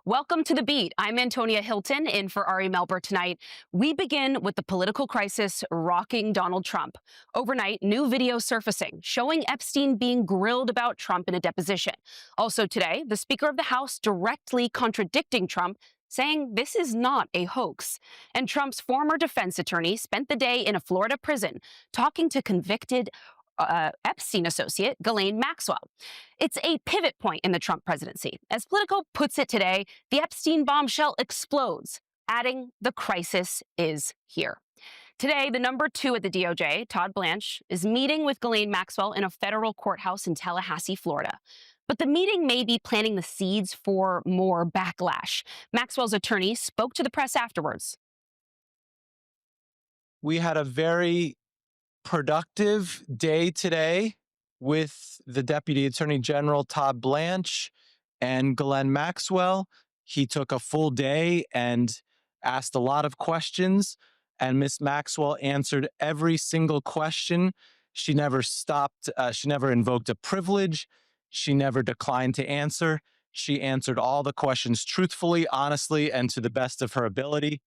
Welcome to The Beat. I'm Antonia Hilton in for Ari Melber tonight. We begin with the political crisis rocking Donald Trump. Overnight, new video surfacing showing Epstein being grilled about Trump in a deposition. Also today, the Speaker of the House directly contradicting Trump, saying this is not a hoax. And Trump's former defense attorney spent the day in a Florida prison talking to convicted Epstein associate Ghislaine Maxwell. It's a pivot point in the Trump presidency. As Politico puts it today, the Epstein bombshell explodes, adding the crisis is here. Today, the number 2 at the DOJ, Todd Blanche, is meeting with Ghislaine Maxwell in a federal courthouse in Tallahassee, Florida. But the meeting may be planting the seeds for more backlash. Maxwell's attorney spoke to the press afterwards. We had a very productive day today with the Deputy Attorney General Todd Blanche and Ghislaine Maxwell. He took a full day and asked a lot of questions, and Miss Maxwell answered every single question. She never stopped. She never invoked a privilege. She never declined to answer. She answered all the questions truthfully, honestly, and to the best of her ability.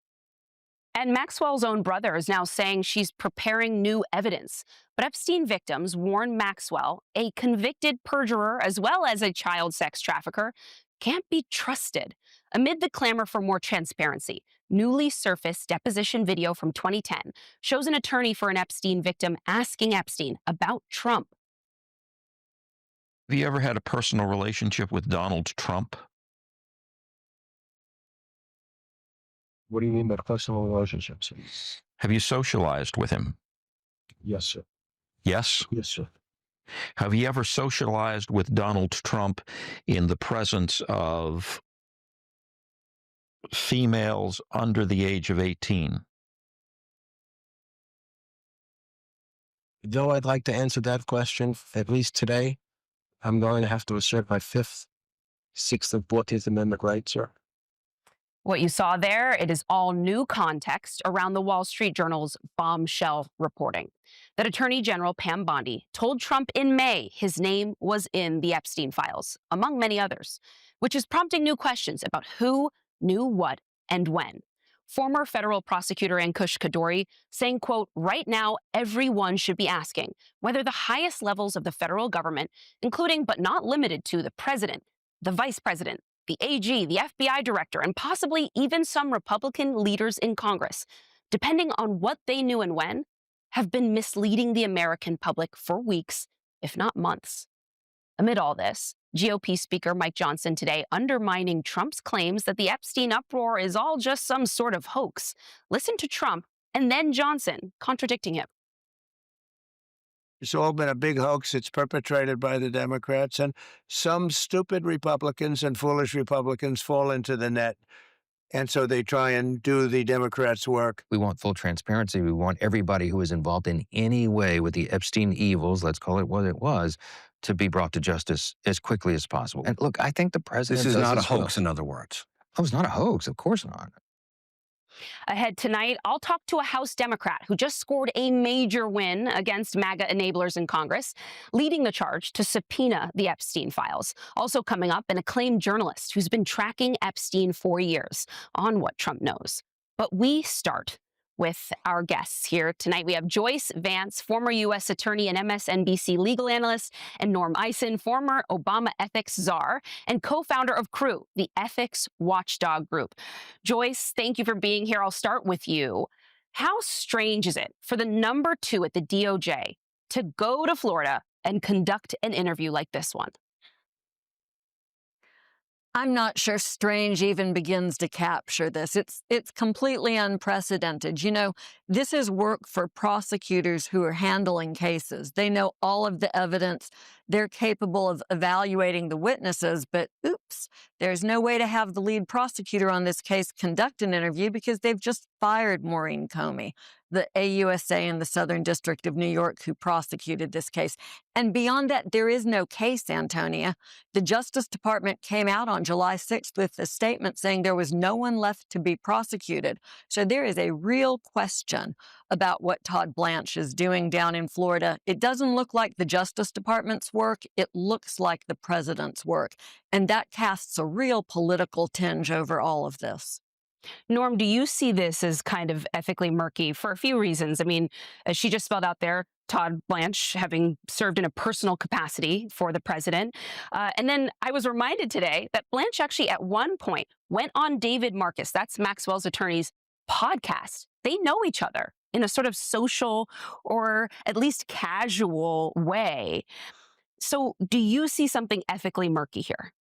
And Maxwell's own brother is now saying she's preparing new evidence. But Epstein victims warn Maxwell, a convicted perjurer as well as a child sex trafficker, can't be trusted. Amid the clamor for more transparency, newly surfaced deposition video from 2010 shows an attorney for an Epstein victim asking Epstein about Trump. Have you ever had a personal relationship with Donald Trump? What do you mean by personal relationships? Have you socialized with him? Yes, sir. Yes? Yes, sir. Have you ever socialized with Donald Trump in the presence of females under the age of 18? Though I'd like to answer that question, at least today, I'm going to have to assert my 5th, 6th, and 14th Amendment right, sir. What you saw there, it is all new context around the Wall Street Journal's bombshell reporting that Attorney General Pam Bondi told Trump in May his name was in the Epstein files, among many others, which is prompting new questions about who knew what and when. Former federal prosecutor Ankush Kadori saying, quote, right now, everyone should be asking whether the highest levels of the federal government, including but not limited to the president, the vice president, the AG, the FBI director, and possibly even some Republican leaders in Congress, depending on what they knew and when, have been misleading the American public for weeks, if not months. Amid all this, GOP Speaker Mike Johnson today undermining Trump's claims that the Epstein uproar is all just some sort of hoax. Listen to Trump and then Johnson contradicting him. It's all been a big hoax. It's perpetrated by the Democrats, and some stupid Republicans and foolish Republicans fall into the net. And so they try and do the Democrats' work. We want full transparency. We want everybody who was involved in any way with the Epstein evils, let's call it what it was, to be brought to justice as quickly as possible. And look, I think the president This is does not a as well. hoax, in other words. Oh, it's not a hoax. Of course not. Ahead tonight, I'll talk to a House Democrat who just scored a major win against MAGA enablers in Congress, leading the charge to subpoena the Epstein files. Also coming up, an acclaimed journalist who's been tracking Epstein for years on what Trump knows. But we start with our guests here tonight. We have Joyce Vance, former U.S. attorney and MSNBC legal analyst, and Norm Eisen, former Obama ethics czar and co-founder of Crew, the ethics watchdog group. Joyce, thank you for being here. I'll start with you. How strange is it for the number 2 at the DOJ to go to Florida and conduct an interview like this one? I'm not sure strange even begins to capture this. It's completely unprecedented. You know, this is work for prosecutors who are handling cases. They know all of the evidence. They're capable of evaluating the witnesses, but oops, there's no way to have the lead prosecutor on this case conduct an interview because they've just fired Maureen Comey, the AUSA in the Southern District of New York who prosecuted this case. And beyond that, there is no case, Antonia. The Justice Department came out on July 6th with a statement saying there was no one left to be prosecuted. So there is a real question about what Todd Blanche is doing down in Florida. It doesn't look like the Justice Department's work. It looks like the president's work. And that casts a real political tinge over all of this. Norm, do you see this as kind of ethically murky for a few reasons? I mean, as she just spelled out there, Todd Blanche having served in a personal capacity for the president. And then I was reminded today that Blanche actually at one point went on David Marcus, that's Maxwell's attorney's podcast. They know each other in a sort of social or at least casual way. So do you see something ethically murky here?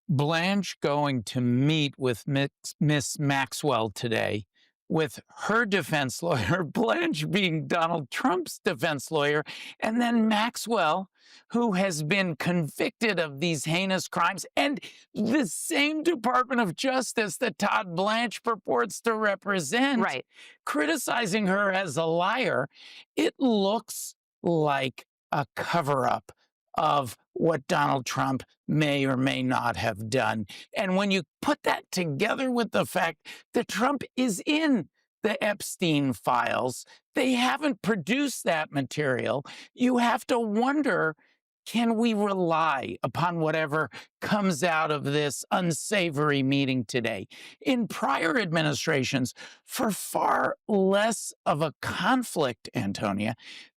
Blanche going to meet with Miss Maxwell today with her defense lawyer, Blanche being Donald Trump's defense lawyer, and then Maxwell, who has been convicted of these heinous crimes, and the same Department of Justice that Todd Blanche purports to represent, Right. criticizing her as a liar. It looks like a cover-up of what Donald Trump may or may not have done. And when you put that together with the fact that Trump is in the Epstein files, they haven't produced that material, you have to wonder, can we rely upon whatever comes out of this unsavory meeting today? In prior administrations, for far less of a conflict, Antonia,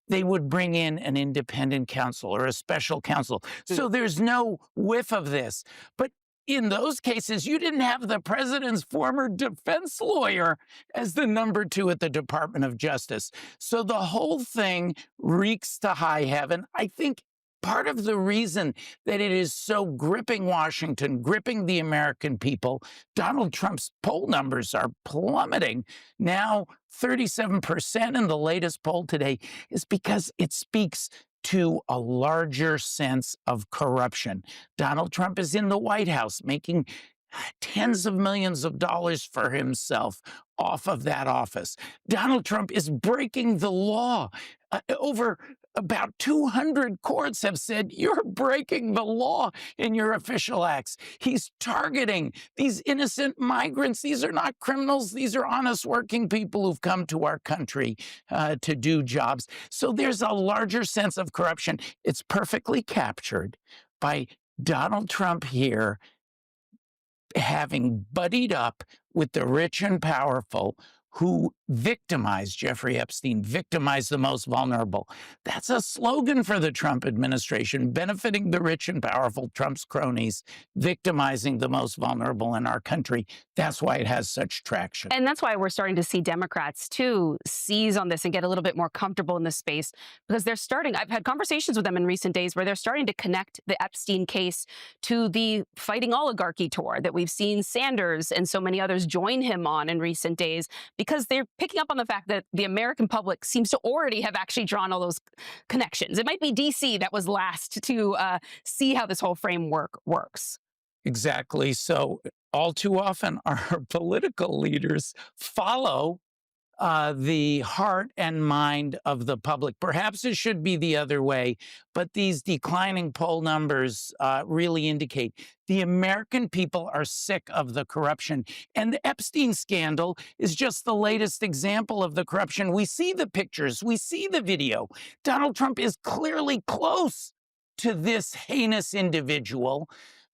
they would bring in an independent counsel or a special counsel. So there's no whiff of this. But in those cases, you didn't have the president's former defense lawyer as the number 2 at the Department of Justice. So the whole thing reeks to high heaven. I think part of the reason that it is so gripping Washington, gripping the American people, Donald Trump's poll numbers are plummeting. Now, 37% in the latest poll today is because it speaks to a larger sense of corruption. Donald Trump is in the White House making tens of millions of dollars for himself off of that office. Donald Trump is breaking the law. Over about 200 courts have said you're breaking the law in your official acts. He's targeting these innocent migrants. These are not criminals. These are honest working people who've come to our country to do jobs. So there's a larger sense of corruption. It's perfectly captured by Donald Trump here having buddied up with the rich and powerful who victimized Jeffrey Epstein, victimized the most vulnerable. That's a slogan for the Trump administration, benefiting the rich and powerful, Trump's cronies, victimizing the most vulnerable in our country. That's why it has such traction. And that's why we're starting to see Democrats, too, seize on this and get a little bit more comfortable in this space because they're starting. I've had conversations with them in recent days where they're starting to connect the Epstein case to the fighting oligarchy tour that we've seen Sanders and so many others join him on in recent days, because they're picking up on the fact that the American public seems to already have actually drawn all those connections. It might be DC that was last to see how this whole framework works. Exactly. So all too often, our political leaders follow the heart and mind of the public. Perhaps it should be the other way, but these declining poll numbers really indicate the American people are sick of the corruption. And the Epstein scandal is just the latest example of the corruption. We see the pictures, we see the video. Donald Trump is clearly close to this heinous individual.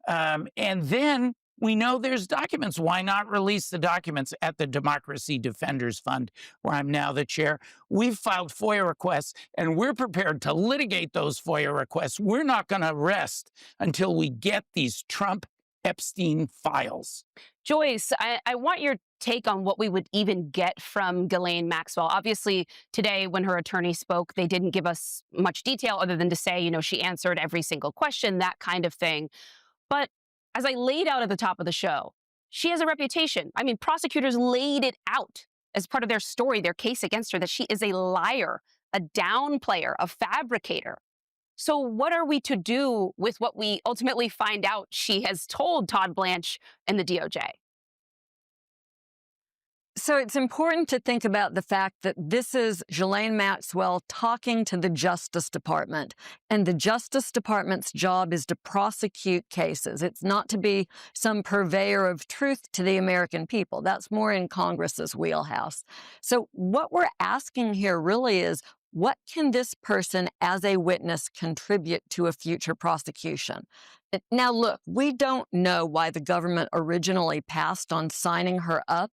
And then we know there's documents. Why not release the documents at the Democracy Defenders Fund, where I'm now the chair? We've filed FOIA requests, and we're prepared to litigate those FOIA requests. We're not going to rest until we get these Trump Epstein files. Joyce, I want your take on what we would even get from Ghislaine Maxwell. Obviously, today when her attorney spoke, they didn't give us much detail other than to say, you know, she answered every single question, that kind of thing. But as I laid out at the top of the show, she has a reputation. I mean, prosecutors laid it out as part of their story, their case against her, that she is a liar, a downplayer, a fabricator. So what are we to do with what we ultimately find out she has told Todd Blanche and the DOJ? So it's important to think about the fact that this is Ghislaine Maxwell talking to the Justice Department, and the Justice Department's job is to prosecute cases. It's not to be some purveyor of truth to the American people. That's more in Congress's wheelhouse. So what we're asking here really is, what can this person as a witness contribute to a future prosecution? Now, look, we don't know why the government originally passed on signing her up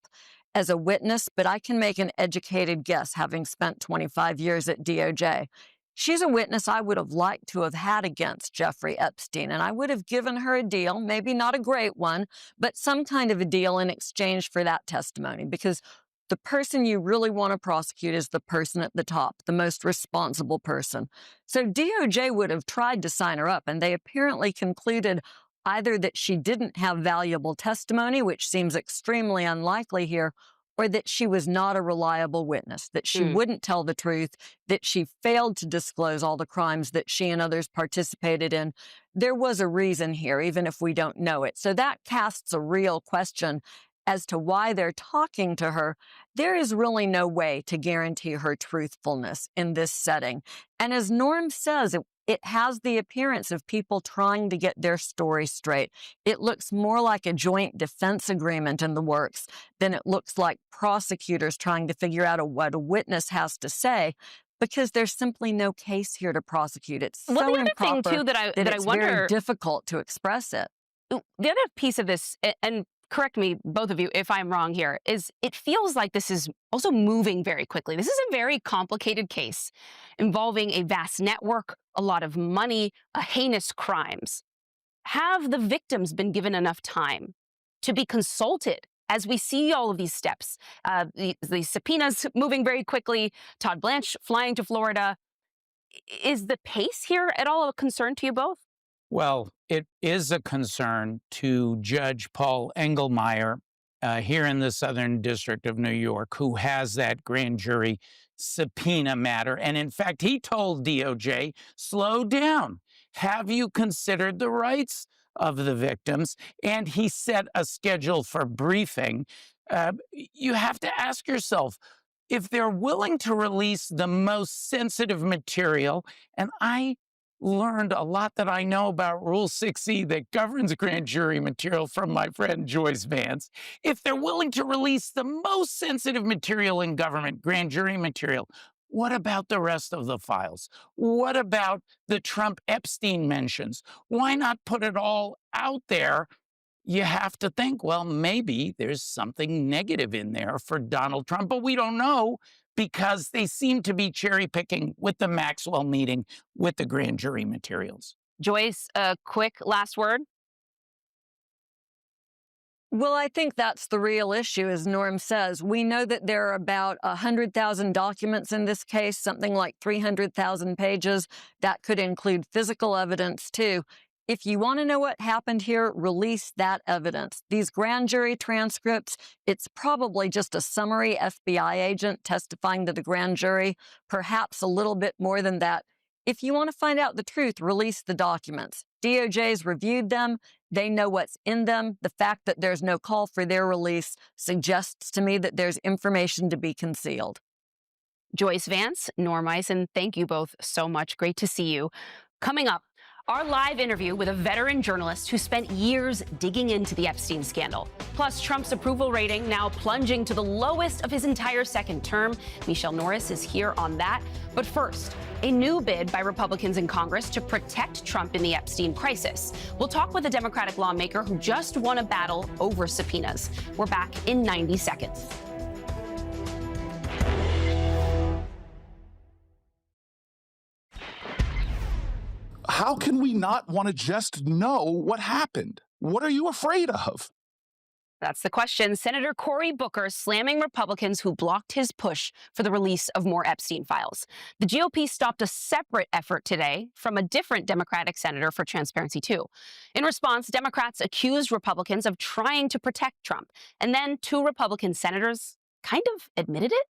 as a witness, but I can make an educated guess, having spent 25 years at DOJ. She's a witness I would have liked to have had against Jeffrey Epstein, and I would have given her a deal, maybe not a great one, but some kind of a deal in exchange for that testimony, because the person you really want to prosecute is the person at the top, the most responsible person. So DOJ would have tried to sign her up, and they apparently concluded either that she didn't have valuable testimony, which seems extremely unlikely here, or that she was not a reliable witness, that she wouldn't tell the truth, that she failed to disclose all the crimes that she and others participated in. There was a reason here, even if we don't know it. So that casts a real question as to why they're talking to her. There is really no way to guarantee her truthfulness in this setting. And as Norm says, it has the appearance of people trying to get their story straight. It looks more like a joint defense agreement in the works than it looks like prosecutors trying to figure out what a witness has to say, because there's simply no case here to prosecute. It's so the other improper thing too that it's I wonder, very difficult to express it. the other piece of this, and correct me, both of you, if I'm wrong here, is it feels like this is also moving very quickly. This is a very complicated case involving a vast network, a lot of money, heinous crimes. Have the victims been given enough time to be consulted as we see all of these steps? The subpoenas moving very quickly, Todd Blanche flying to Florida. Is the pace here at all a concern to you both? Well, it is a concern to Judge Paul Engelmeyer here in the Southern District of New York, who has that grand jury subpoena matter. And in fact, he told DOJ, slow down. Have you considered the rights of the victims? And he set a schedule for briefing. You have to ask yourself, if they're willing to release the most sensitive material, and I learned a lot that I know about Rule 6E that governs grand jury material from my friend Joyce Vance. If they're willing to release the most sensitive material in government, grand jury material, what about the rest of the files? What about the Trump-Epstein mentions? Why not put it all out there? You have to think, well, maybe there's something negative in there for Donald Trump, but we don't know, because they seem to be cherry picking with the Maxwell meeting with the grand jury materials. Joyce, a quick last word. Well, I think that's the real issue, as Norm says. We know that there are about 100,000 documents in this case, something like 300,000 pages. That could include physical evidence, too. If you want to know what happened here, release that evidence. These grand jury transcripts, it's probably just a summary FBI agent testifying to the grand jury, perhaps a little bit more than that. If you want to find out the truth, release the documents. DOJ's reviewed them. They know what's in them. The fact that there's no call for their release suggests to me that there's information to be concealed. Joyce Vance, Norm Eisen, thank you both so much. Great to see you. Coming up, our live interview with a veteran journalist who spent years digging into the Epstein scandal. Plus, Trump's approval rating now plunging to the lowest of his entire second term. Michelle Norris is here on that. But first, a new bid by Republicans in Congress to protect Trump in the Epstein crisis. We'll talk with a Democratic lawmaker who just won a battle over subpoenas. We're back in 90 seconds. How can we not want to just know what happened? What are you afraid of? That's the question. Senator Cory Booker slamming Republicans who blocked his push for the release of more Epstein files. The GOP stopped a separate effort today from a different Democratic senator for transparency, too. In response, Democrats accused Republicans of trying to protect Trump. And then 2 Republican senators kind of admitted it.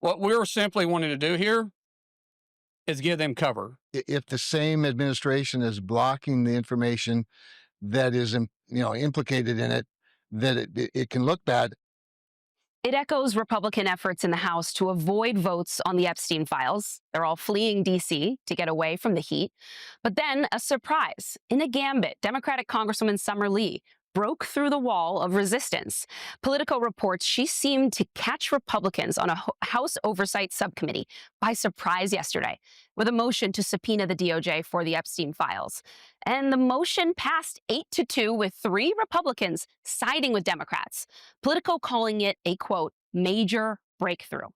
What we're simply wanting to do here is give them cover. If the same administration is blocking the information that is, implicated in it, that it can look bad. It echoes Republican efforts in the House to avoid votes on the Epstein files. They're all fleeing D.C. to get away from the heat. But then a surprise. In a gambit, Democratic Congresswoman Summer Lee broke through the wall of resistance. Politico reports she seemed to catch Republicans on a House Oversight Subcommittee by surprise yesterday with a motion to subpoena the DOJ for the Epstein files. And the motion passed 8-2 with 3 Republicans siding with Democrats. Politico calling it a, quote, major breakthrough.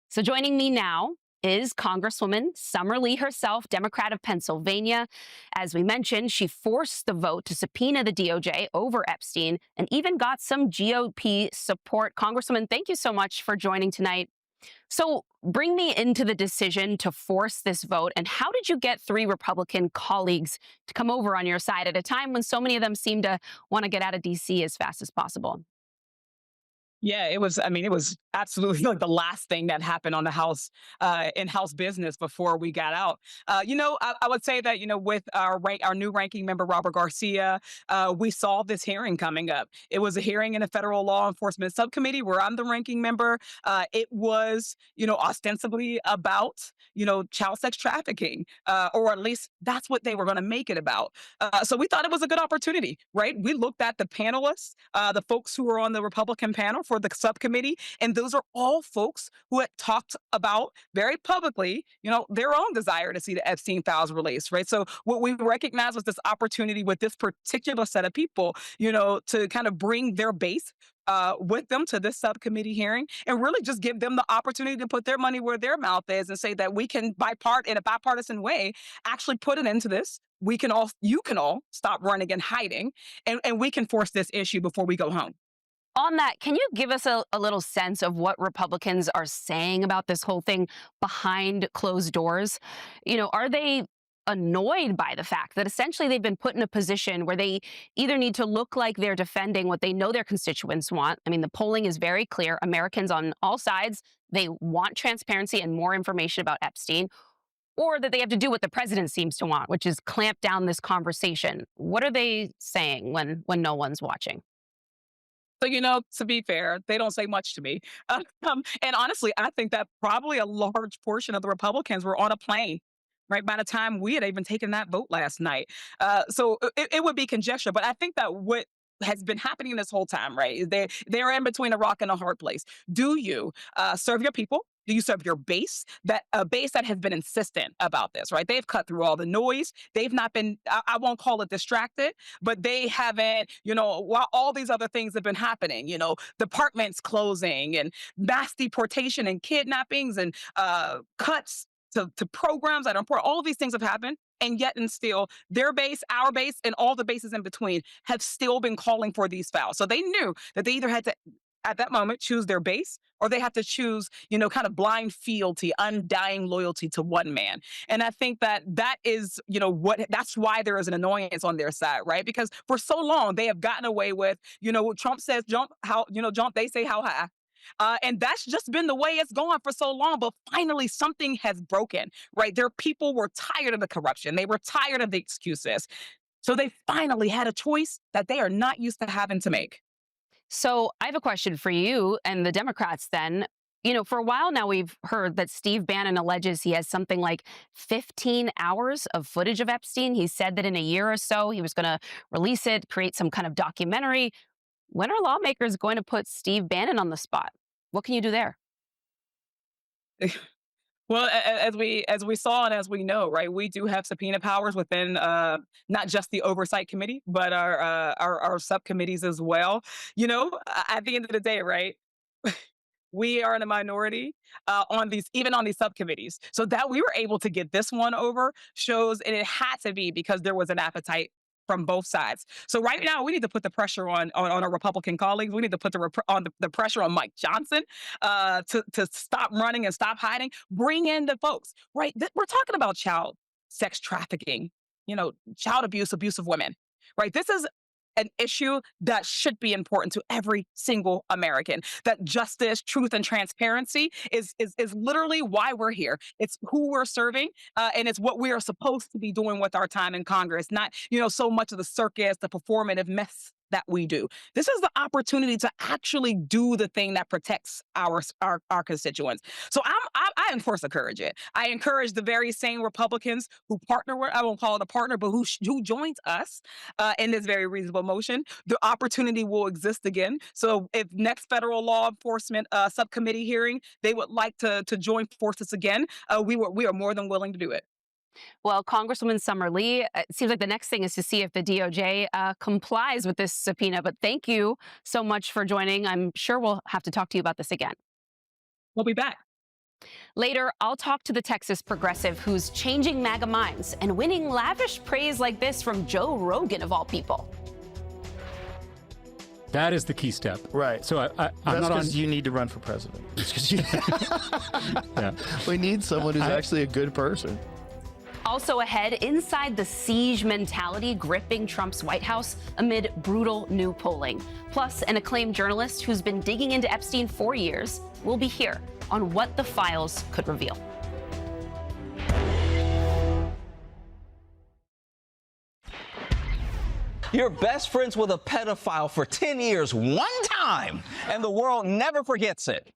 So joining me now is Congresswoman Summer Lee herself, Democrat of Pennsylvania. As we mentioned, she forced the vote to subpoena the DOJ over Epstein and even got some GOP support. Congresswoman, thank you so much for joining tonight. So bring me into the decision to force this vote, and how did you get 3 Republican colleagues to come over on your side at a time when so many of them seem to want to get out of D.C. as fast as possible? Yeah, it was. I mean, it was absolutely like the last thing that happened on the House in House business before we got out. I would say that with our new ranking member Robert Garcia, we saw this hearing coming up. It was a hearing in the Federal Law Enforcement Subcommittee where I'm the ranking member. It was ostensibly about child sex trafficking, or at least that's what they were going to make it about. So we thought it was a good opportunity, right? We looked at the panelists, the folks who were on the Republican panel for the subcommittee, and those are all folks who had talked about very publicly, their own desire to see the Epstein files released, right? So what we recognized was this opportunity with this particular set of people, to kind of bring their base with them to this subcommittee hearing and really just give them the opportunity to put their money where their mouth is and say that we can, in a bipartisan way, actually put it into this. You can all stop running and hiding, and we can force this issue before we go home. On that, can you give us a little sense of what Republicans are saying about this whole thing behind closed doors? Are they annoyed by the fact that essentially they've been put in a position where they either need to look like they're defending what they know their constituents want? I mean, the polling is very clear. Americans on all sides, they want transparency and more information about Epstein, or that they have to do what the president seems to want, which is clamp down this conversation. What are they saying when no one's watching? So, to be fair, they don't say much to me. And honestly, I think that probably a large portion of the Republicans were on a plane, right, by the time we had even taken that vote last night. So it would be conjecture. But I think that what has been happening this whole time, right, they're in between a rock and a hard place. Do you serve your people? Do you serve your base? That a base that has been insistent about this, right? They've cut through all the noise. They've not been, I won't call it distracted, but they haven't, while all these other things have been happening, departments closing and mass deportation and kidnappings and cuts to programs that are important. All of these things have happened. And yet and still, their base, our base, and all the bases in between have still been calling for these files. So they knew that they either had to, at that moment, choose their base, or they have to choose, kind of blind fealty, undying loyalty to one man. And I think that is, that's why there is an annoyance on their side, right? Because for so long, they have gotten away with, Trump says jump, jump, they say how high. And that's just been the way it's gone for so long. But finally, something has broken, right? Their people were tired of the corruption. They were tired of the excuses. So they finally had a choice that they are not used to having to make. So I have a question for you and the Democrats then. For a while now, we've heard that Steve Bannon alleges he has something like 15 hours of footage of Epstein. He said that in a year or so, he was going to release it, create some kind of documentary. When are lawmakers going to put Steve Bannon on the spot? What can you do there? Well, as we saw and as we know, right, we do have subpoena powers within not just the oversight committee, but our subcommittees as well. At the end of the day, right, we are in a minority even on these subcommittees. So that we were able to get this one over shows, and it had to be because there was an appetite from both sides. So right now, we need to put the pressure on our Republican colleagues. We need to put the pressure on Mike Johnson to stop running and stop hiding. Bring in the folks, right? We're talking about child sex trafficking, child abuse of women, right? This is an issue that should be important to every single American. That justice, truth, and transparency is literally why we're here. It's who we're serving, and it's what we are supposed to be doing with our time in Congress. Not so much of the circus, the performative mess that we do. This is the opportunity to actually do the thing that protects our constituents. So I of course encourage it. I encourage the very same Republicans who partner with, I won't call it a partner, but who joins us in this very reasonable motion. The opportunity will exist again. So if next federal law enforcement subcommittee hearing, they would like to join forces again, we are more than willing to do it. Well, Congresswoman Summer Lee, it seems like the next thing is to see if the DOJ complies with this subpoena. But thank you so much for joining. I'm sure we'll have to talk to you about this again. We'll be back. Later, I'll talk to the Texas progressive who's changing MAGA minds and winning lavish praise like this from Joe Rogan, of all people. That is the key step. Right. So I'm That's not on. because you need to run for president. Yeah. We need someone who's actually a good person. Also ahead, inside the siege mentality gripping Trump's White House amid brutal new polling. Plus, an acclaimed journalist who's been digging into Epstein for years will be here on what the files could reveal. You're best friends with a pedophile for 10 years, one time, and the world never forgets it.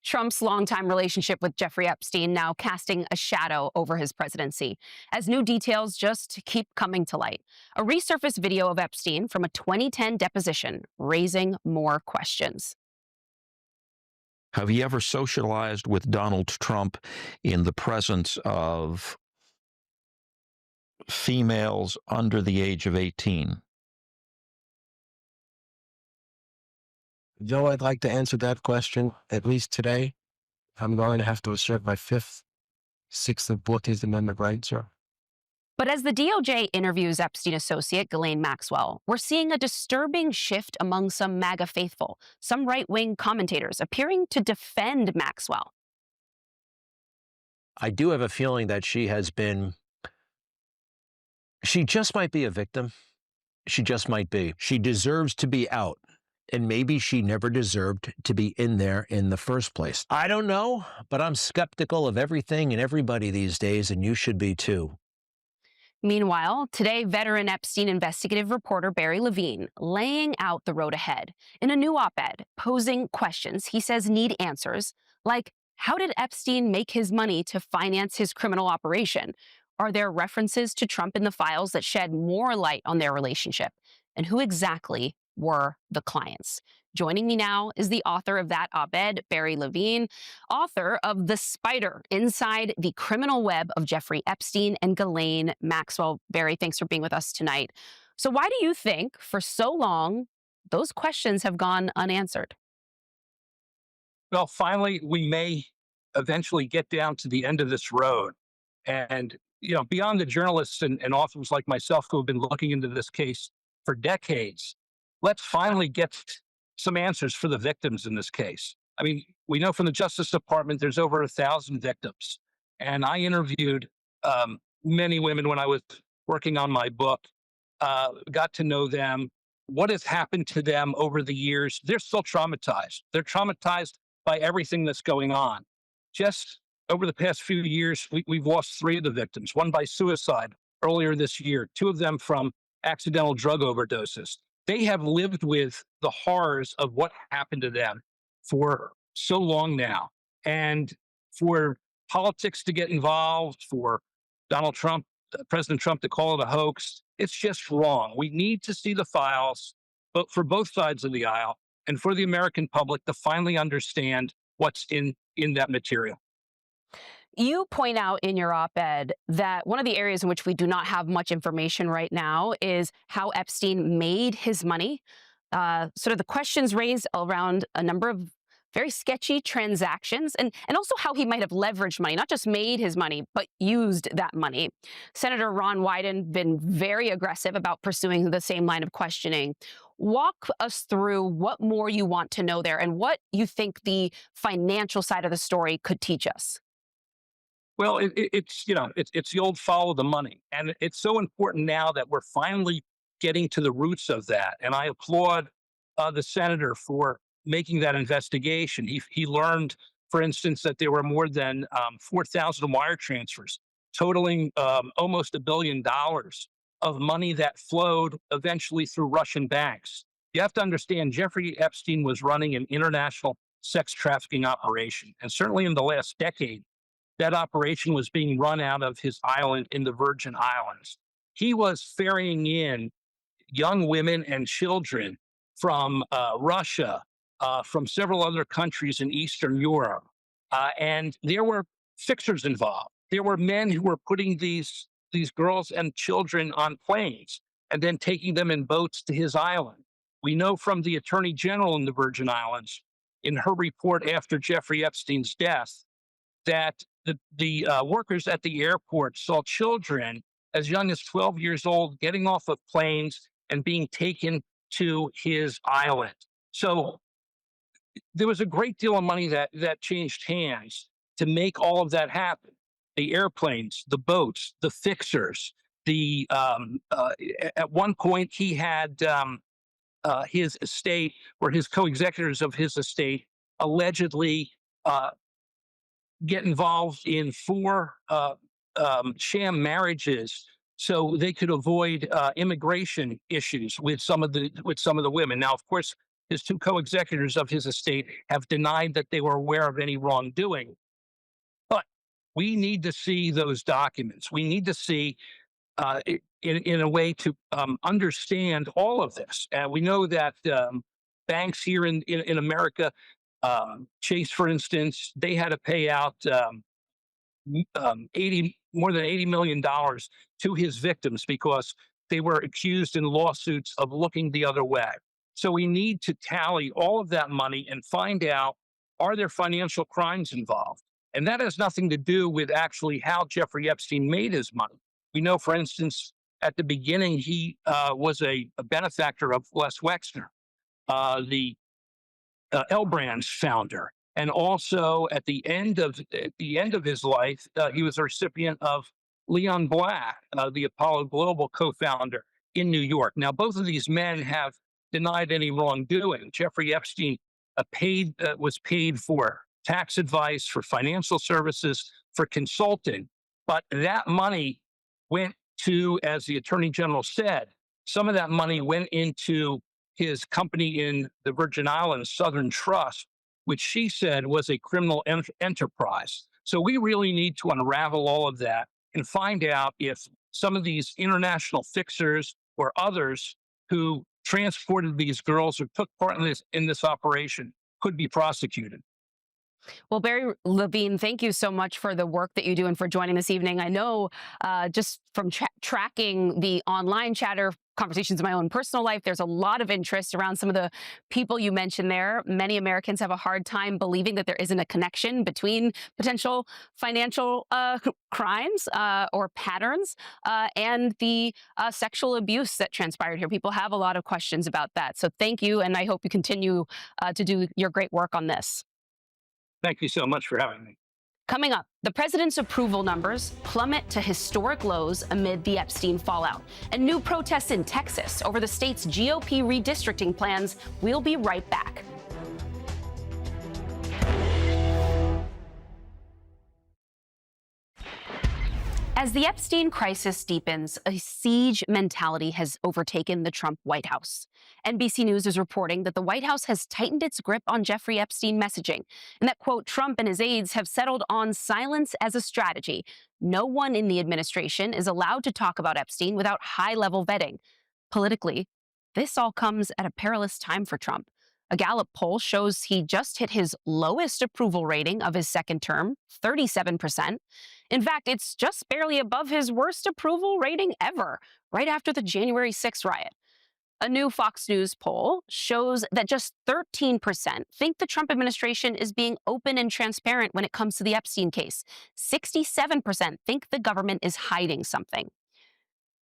Trump's longtime relationship with Jeffrey Epstein now casting a shadow over his presidency, as new details just keep coming to light. A resurfaced video of Epstein from a 2010 deposition raising more questions. Have you ever socialized with Donald Trump in the presence of females under the age of 18? Joe, I'd like to answer that question, at least today. I'm going to have to assert my Fifth, Sixth, and 14th Amendment rights, sir. But as the DOJ interviews Epstein associate Ghislaine Maxwell, we're seeing a disturbing shift among some MAGA faithful, some right-wing commentators appearing to defend Maxwell. I do have a feeling that she just might be a victim. She just might be. She deserves to be out. And maybe she never deserved to be in there in the first place. I don't know, but I'm skeptical of everything and everybody these days, and you should be too. Meanwhile, today, veteran Epstein investigative reporter Barry Levine laying out the road ahead in a new op-ed, posing questions he says need answers, like how did Epstein make his money to finance his criminal operation? Are there references to Trump in the files that shed more light on their relationship? And who exactly were the clients? Joining me now is the author of that op-ed, Barry Levine, author of The Spider, Inside the Criminal Web of Jeffrey Epstein and Ghislaine Maxwell. Barry, thanks for being with us tonight. So why do you think, for so long, those questions have gone unanswered? Well, finally, we may eventually get down to the end of this road. And, beyond the journalists and authors like myself who have been looking into this case for decades, let's finally get some answers for the victims in this case. I mean, we know from the Justice Department there's over 1,000 victims. And I interviewed many women when I was working on my book, got to know them, what has happened to them over the years. They're still traumatized. They're traumatized by everything that's going on. Just over the past few years, we've lost 3 of the victims, one by suicide earlier this year, 2 of them from accidental drug overdoses. They have lived with the horrors of what happened to them for so long now. And for politics to get involved, for Donald Trump, President Trump to call it a hoax, it's just wrong. We need to see the files, but for both sides of the aisle and for the American public to finally understand what's in that material. You point out in your op-ed that one of the areas in which we do not have much information right now is how Epstein made his money. Sort of the questions raised around a number of very sketchy transactions and also how he might have leveraged money, not just made his money, but used that money. Senator Ron Wyden been very aggressive about pursuing the same line of questioning. Walk us through what more you want to know there and what you think the financial side of the story could teach us. Well, it's the old follow the money. And it's so important now that we're finally getting to the roots of that. And I applaud the senator for making that investigation. He learned, for instance, that there were more than 4,000 wire transfers totaling almost $1 billion of money that flowed eventually through Russian banks. You have to understand, Jeffrey Epstein was running an international sex trafficking operation. And certainly in the last decade, that operation was being run out of his island in the Virgin Islands. He was ferrying in young women and children from Russia, from several other countries in Eastern Europe. And there were fixers involved. There were men who were putting these girls and children on planes and then taking them in boats to his island. We know from the Attorney General in the Virgin Islands, in her report after Jeffrey Epstein's death, that the workers at the airport saw children as young as 12 years old getting off of planes and being taken to his island. So there was a great deal of money that changed hands to make all of that happen. The airplanes, the boats, the fixers. At one point he had his estate, or his co-executors of his estate, allegedly get involved in 4 sham marriages so they could avoid immigration issues with some of the women. Now, of course, his 2 co-executors of his estate have denied that they were aware of any wrongdoing. But we need to see those documents. We need to see in a way to understand all of this. And we know that banks here in America, Chase, for instance, they had to pay out more than $80 million to his victims because they were accused in lawsuits of looking the other way. So we need to tally all of that money and find out, are there financial crimes involved? And that has nothing to do with actually how Jeffrey Epstein made his money. We know, for instance, at the beginning, he was a benefactor of Les Wexner, the L Brands founder. And also at the end of his life, he was a recipient of Leon Black, the Apollo Global co-founder in New York. Now, both of these men have denied any wrongdoing. Jeffrey Epstein was paid for tax advice, for financial services, for consulting. But that money went to, as the Attorney General said, some of that money went into his company in the Virgin Islands, Southern Trust, which she said was a criminal enterprise. So we really need to unravel all of that and find out if some of these international fixers or others who transported these girls or took part in this operation could be prosecuted. Well, Barry Levine, thank you so much for the work that you do and for joining this evening. I know just from tracking the online chatter conversations in my own personal life, there's a lot of interest around some of the people you mentioned there. Many Americans have a hard time believing that there isn't a connection between potential financial crimes or patterns and the sexual abuse that transpired here. People have a lot of questions about that. So thank you, and I hope you continue to do your great work on this. Thank you so much for having me. Coming up, the president's approval numbers plummet to historic lows amid the Epstein fallout, and new protests in Texas over the state's GOP redistricting plans. We'll be right back. As the Epstein crisis deepens, a siege mentality has overtaken the Trump White House. NBC News is reporting that the White House has tightened its grip on Jeffrey Epstein messaging, and that, quote, Trump and his aides have settled on silence as a strategy. No one in the administration is allowed to talk about Epstein without high-level vetting. Politically, this all comes at a perilous time for Trump. A Gallup poll shows he just hit his lowest approval rating of his second term, 37%. In fact, it's just barely above his worst approval rating ever, right after the January 6th riot. A new Fox News poll shows that just 13% think the Trump administration is being open and transparent when it comes to the Epstein case. 67% think the government is hiding something.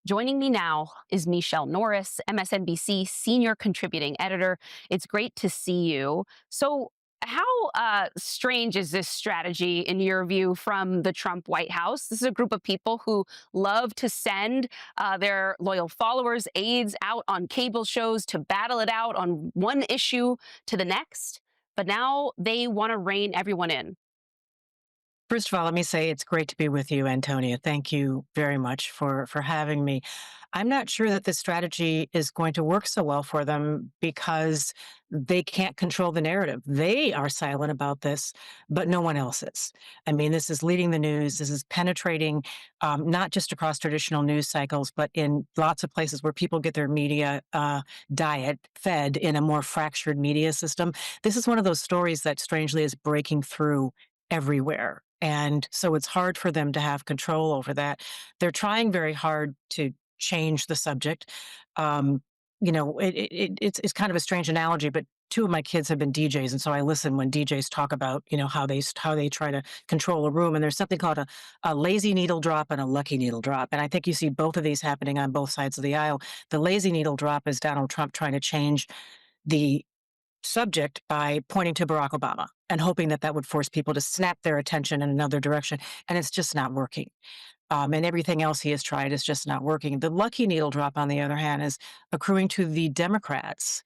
Joining me now is Michelle Norris, MSNBC senior contributing editor. It's great to see you. So how strange is this strategy, in your view, from the Trump White House? This is a group of people who love to send their loyal followers, aides, out on cable shows to battle it out on one issue to the next. But now they want to rein everyone in. First of all, let me say it's great to be with you, Antonia. Thank you very much for having me. I'm not sure that this strategy is going to work so well for them because they can't control the narrative. They are silent about this, but no one else is. I mean, this is leading the news. This is penetrating not just across traditional news cycles, but in lots of places where people get their media diet fed in a more fractured media system. This is one of those stories that strangely is breaking through everywhere. And so it's hard for them to have control over that. They're trying very hard to change the subject. It's kind of a strange analogy, but two of my kids have been DJs, and so I listen when DJs talk about how they try to control a room. And there's something called a lazy needle drop and a lucky needle drop, and I think you see both of these happening on both sides of the aisle. The lazy needle drop is Donald Trump trying to change the subject by pointing to Barack Obama and hoping that that would force people to snap their attention in another direction. And it's just not working. And everything else he has tried is just not working. The lucky needle drop, on the other hand, is accruing to the Democrats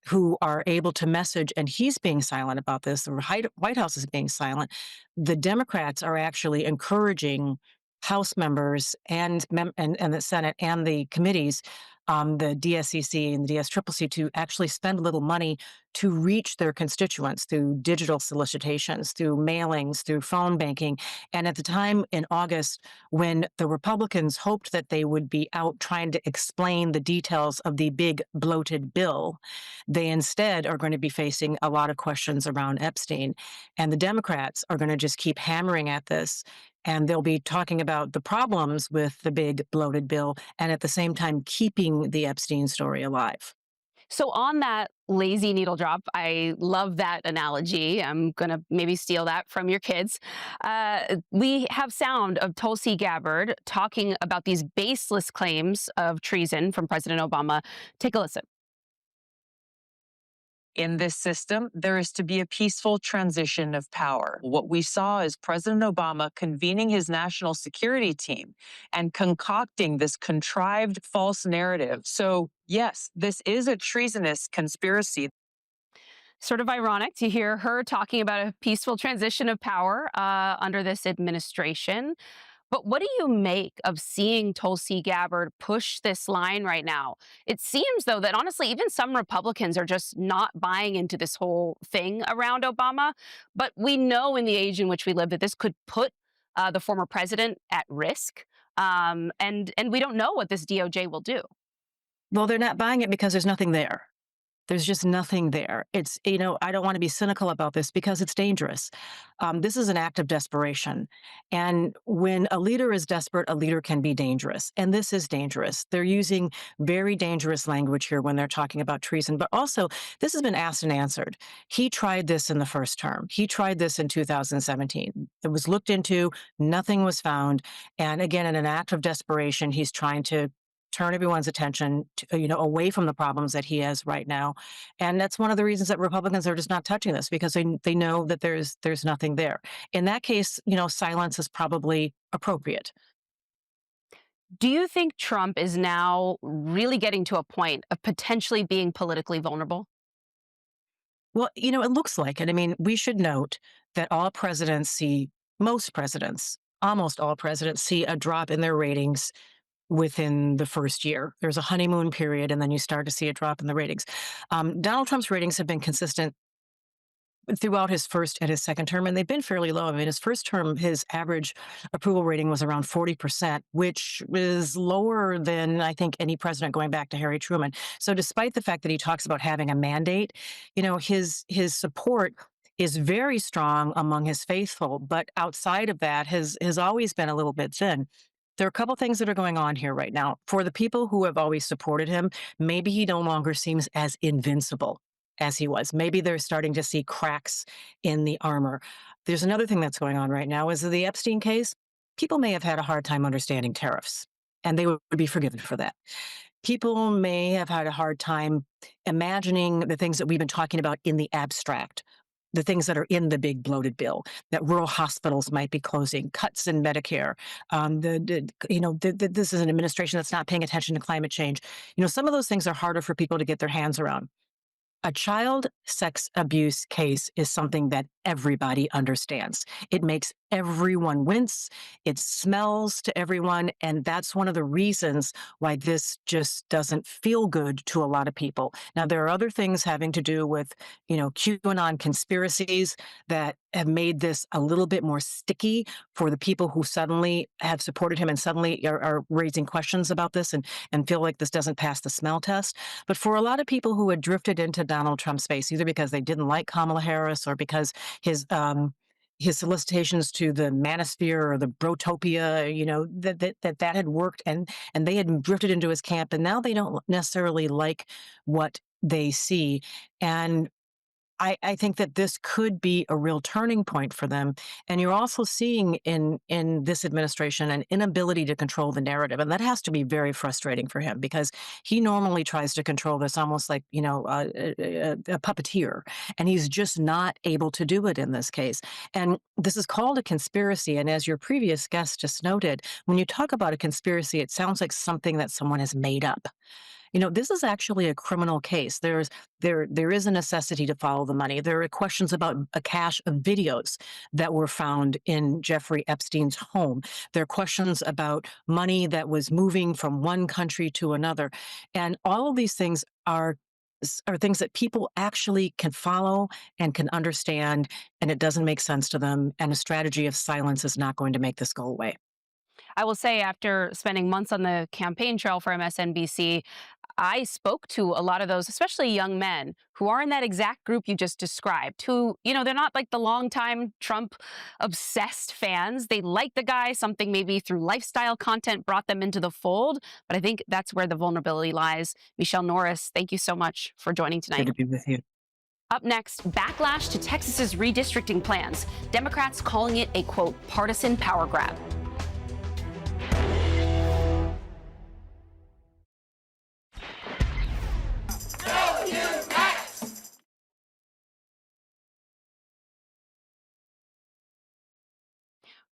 who are able to message, and he's being silent about this. The White House is being silent. The Democrats are actually encouraging House members and the Senate and the committees, the DSCC and the DSCCC, to actually spend a little money to reach their constituents through digital solicitations, through mailings, through phone banking. And at the time in August, when the Republicans hoped that they would be out trying to explain the details of the big bloated bill, they instead are going to be facing a lot of questions around Epstein. And the Democrats are going to just keep hammering at this. And they'll be talking about the problems with the big bloated bill and at the same time keeping the Epstein story alive. So on that lazy needle drop, I love that analogy. I'm going to maybe steal that from your kids. We have sound of Tulsi Gabbard talking about these baseless claims of treason from President Obama. Take a listen. In this system, there is to be a peaceful transition of power. What we saw is President Obama convening his national security team and concocting this contrived false narrative. So, yes, this is a treasonous conspiracy. Sort of ironic to hear her talking about a peaceful transition of power under this administration. But what do you make of seeing Tulsi Gabbard push this line right now? It seems, though, that honestly, even some Republicans are just not buying into this whole thing around Obama. But we know in the age in which we live that this could put the former president at risk. And we don't know what this DOJ will do. Well, they're not buying it because there's nothing there. There's just nothing there. It's, I don't want to be cynical about this because it's dangerous. This is an act of desperation. And when a leader is desperate, a leader can be dangerous. And this is dangerous. They're using very dangerous language here when they're talking about treason. But also, this has been asked and answered. He tried this in the first term. He tried this in 2017. It was looked into. Nothing was found. And again, in an act of desperation, he's trying to turn everyone's attention to, away from the problems that he has right now. And that's one of the reasons that Republicans are just not touching this, because they know that there's nothing there. In that case, silence is probably appropriate. Do you think Trump is now really getting to a point of potentially being politically vulnerable? Well, it looks like it. I mean, we should note that most presidents, almost all presidents see a drop in their ratings within the first year. There's a honeymoon period, and then you start to see a drop in the ratings. Donald Trump's ratings have been consistent throughout his first and his second term, and they've been fairly low. I mean, his first term, his average approval rating was around 40%, which is lower than I think any president going back to Harry Truman. So despite the fact that he talks about having a mandate, his support is very strong among his faithful, but outside of that has always been a little bit thin. There are a couple things that are going on here right now. For the people who have always supported him, maybe he no longer seems as invincible as he was. Maybe they're starting to see cracks in the armor. There's another thing that's going on right now is the Epstein case. People may have had a hard time understanding tariffs, and they would be forgiven for that. People may have had a hard time imagining the things that we've been talking about in the abstract, the things that are in the big bloated bill, that rural hospitals might be closing, cuts in Medicare. This is an administration that's not paying attention to climate change. Some of those things are harder for people to get their hands around. A child sex abuse case is something that everybody understands. It makes everyone wince. It smells to everyone. And that's one of the reasons why this just doesn't feel good to a lot of people. Now, there are other things having to do with, QAnon conspiracies that have made this a little bit more sticky for the people who suddenly have supported him and suddenly are raising questions about this and feel like this doesn't pass the smell test. But for a lot of people who had drifted into Donald Trump's space, either because they didn't like Kamala Harris or because his solicitations to the manosphere or the brotopia, that had worked and they had drifted into his camp, and now they don't necessarily like what they see. And I think that this could be a real turning point for them. And you're also seeing in this administration an inability to control the narrative. And that has to be very frustrating for him because he normally tries to control this almost like, a puppeteer. And he's just not able to do it in this case. And this is called a conspiracy. And as your previous guest just noted, when you talk about a conspiracy, it sounds like something that someone has made up. This is actually a criminal case. There is a necessity to follow the money. There are questions about a cache of videos that were found in Jeffrey Epstein's home. There are questions about money that was moving from one country to another. And all of these things are things that people actually can follow and can understand, and it doesn't make sense to them. And a strategy of silence is not going to make this go away. I will say, after spending months on the campaign trail for MSNBC, I spoke to a lot of those, especially young men who are in that exact group you just described, who, they're not like the longtime Trump obsessed fans. They like the guy, something maybe through lifestyle content brought them into the fold. But I think that's where the vulnerability lies. Michelle Norris, thank you so much for joining tonight. Good to be with you. Up next, backlash to Texas's redistricting plans. Democrats calling it a, quote, partisan power grab.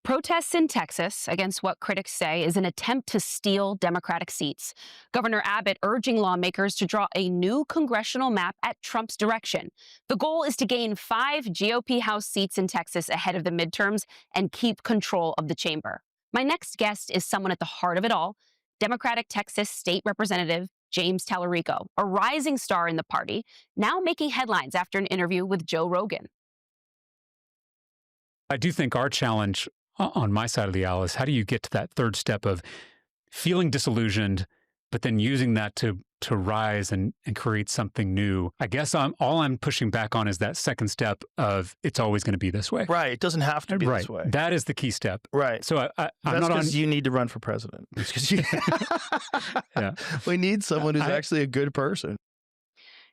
Protests in Texas against what critics say is an attempt to steal Democratic seats. Governor Abbott urging lawmakers to draw a new congressional map at Trump's direction. The goal is to gain 5 GOP House seats in Texas ahead of the midterms and keep control of the chamber. My next guest is someone at the heart of it all, Democratic Texas State Representative James Talarico, a rising star in the party, now making headlines after an interview with Joe Rogan. I do think our challenge on my side of the aisle is, how do you get to that third step of feeling disillusioned, but then using that to rise and create something new? I guess all I'm pushing back on is that second step of, it's always going to be this way. Right. It doesn't have to be Right. this way. That is the key step. Right. So I'm That's not on. because you need to run for president. It's 'cause you Yeah. We need someone who's actually a good person.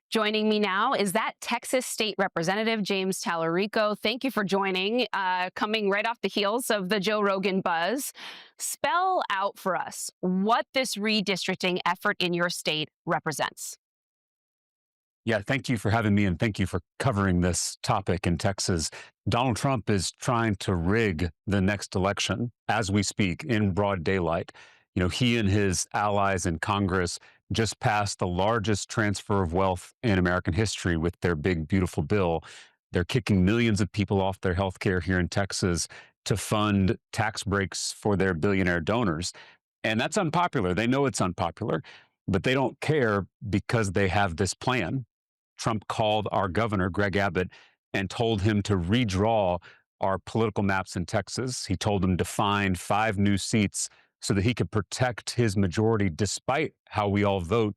Joining me now is that Texas State Representative James Talarico. Thank you for joining, coming right off the heels of the Joe Rogan buzz. Spell out for us what this redistricting effort in your state represents. Yeah, thank you for having me, and thank you for covering this topic in Texas. Donald Trump is trying to rig the next election as we speak in broad daylight. He and his allies in Congress just passed the largest transfer of wealth in American history with their big, beautiful bill. They're kicking millions of people off their health care here in Texas to fund tax breaks for their billionaire donors. And that's unpopular. They know it's unpopular, but they don't care because they have this plan. Trump called our governor, Greg Abbott, and told him to redraw our political maps in Texas. He told him to find 5 new seats so that he could protect his majority despite how we all vote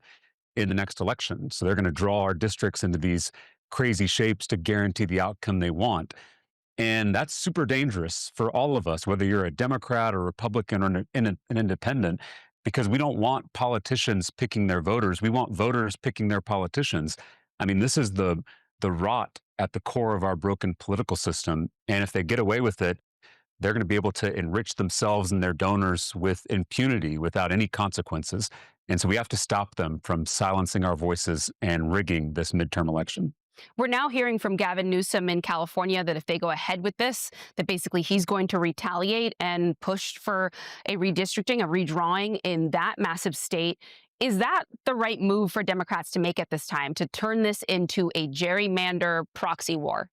in the next election. So they're going to draw our districts into these crazy shapes to guarantee the outcome they want. And that's super dangerous for all of us, whether you're a Democrat or Republican or an independent, because we don't want politicians picking their voters. We want voters picking their politicians. I mean, this is the rot at the core of our broken political system. And if they get away with it, they're going to be able to enrich themselves and their donors with impunity without any consequences. And so we have to stop them from silencing our voices and rigging this midterm election. We're now hearing from Gavin Newsom in California that if they go ahead with this, that basically he's going to retaliate and push for a redistricting, a redrawing in that massive state. Is that the right move for Democrats to make at this time, to turn this into a gerrymander proxy war?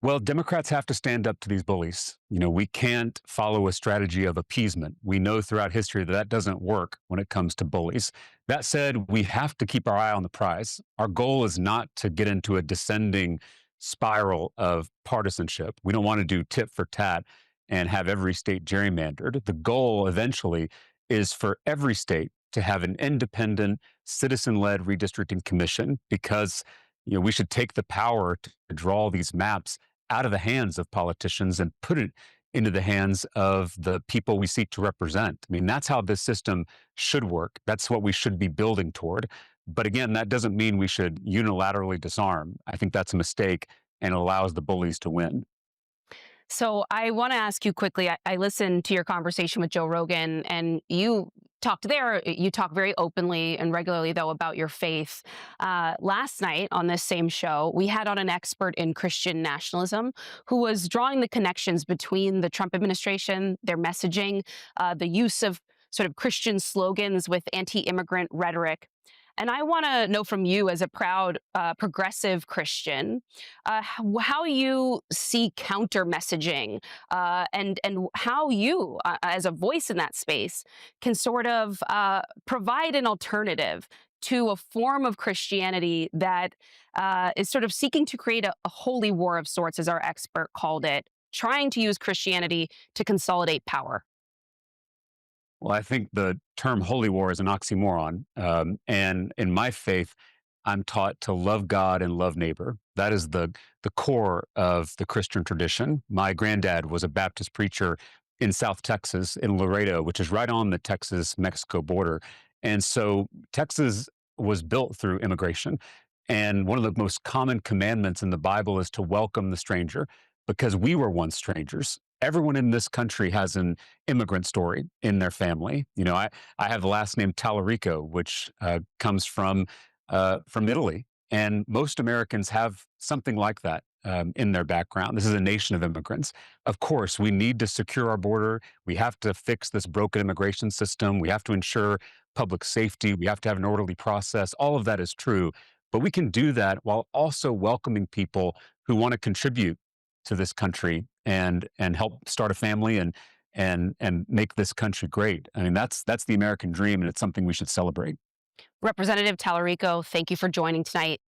Well, Democrats have to stand up to these bullies. We can't follow a strategy of appeasement. We know throughout history that that doesn't work when it comes to bullies. That said, we have to keep our eye on the prize. Our goal is not to get into a descending spiral of partisanship. We don't want to do tit for tat and have every state gerrymandered. The goal eventually is for every state to have an independent, citizen-led redistricting commission, because we should take the power to draw these maps out of the hands of politicians and put it into the hands of the people we seek to represent. I mean, that's how this system should work. That's what we should be building toward. But again, that doesn't mean we should unilaterally disarm. I think that's a mistake, and it allows the bullies to win. So I want to ask you quickly. I listened to your conversation with Joe Rogan, and you talk very openly and regularly, though, about your faith. Last night on this same show, we had on an expert in Christian nationalism who was drawing the connections between the Trump administration, their messaging, the use of sort of Christian slogans with anti-immigrant rhetoric. And I want to know from you, as a proud progressive Christian, how you see counter messaging and how you, as a voice in that space, can sort of provide an alternative to a form of Christianity that is sort of seeking to create a holy war of sorts, as our expert called it, trying to use Christianity to consolidate power. Well, I think the term holy war is an oxymoron. And in my faith, I'm taught to love God and love neighbor. That is the core of the Christian tradition. My granddad was a Baptist preacher in South Texas, in Laredo, which is right on the Texas-Mexico border. And so Texas was built through immigration. And one of the most common commandments in the Bible is to welcome the stranger, because we were once strangers. Everyone in this country has an immigrant story in their family. I have the last name Tallarico, which comes from Italy, and most Americans have something like that in their background. This is a nation of immigrants. Of course, we need to secure our border. We have to fix this broken immigration system. We have to ensure public safety. We have to have an orderly process. All of that is true, but we can do that while also welcoming people who want to contribute to this country and help start a family and make this country great. I mean, that's the American dream, and it's something we should celebrate. Representative Tallarico, thank you for joining tonight.